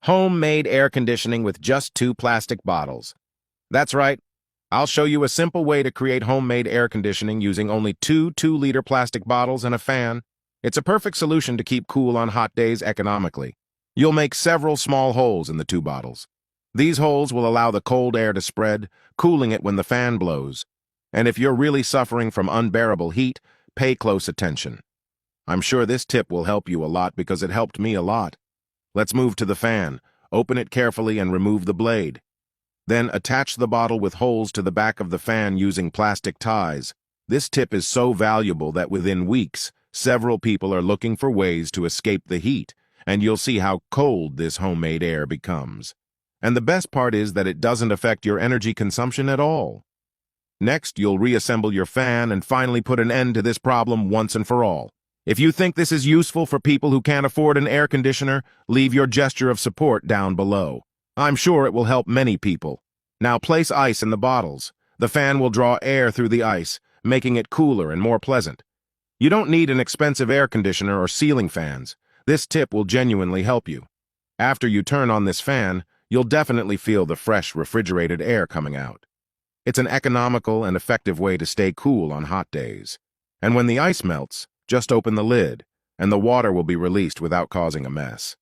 Homemade air conditioning with just two plastic bottles. That's right. I'll show you a simple way to create homemade air conditioning using only two 2-liter plastic bottles and a fan. It's a perfect solution to keep cool on hot days economically. You'll make several small holes in the two bottles. These holes will allow the cold air to spread, cooling it when the fan blows. And if you're really suffering from unbearable heat, pay close attention. I'm sure this tip will help you a lot because it helped me a lot. Let's move to the fan. Open it carefully and remove the blade. Then attach the bottle with holes to the back of the fan using plastic ties. This tip is so valuable that within weeks, several people are looking for ways to escape the heat, and you'll see how cold this homemade air becomes. And the best part is that it doesn't affect your energy consumption at all. Next, you'll reassemble your fan and finally put an end to this problem once and for all. If you think this is useful for people who can't afford an air conditioner, leave your gesture of support down below. I'm sure it will help many people. Now place ice in the bottles. The fan will draw air through the ice, making it cooler and more pleasant. You don't need an expensive air conditioner or ceiling fans. This tip will genuinely help you. After you turn on this fan, you'll definitely feel the fresh, refrigerated air coming out. It's an economical and effective way to stay cool on hot days. And when the ice melts, just open the lid, and the water will be released without causing a mess.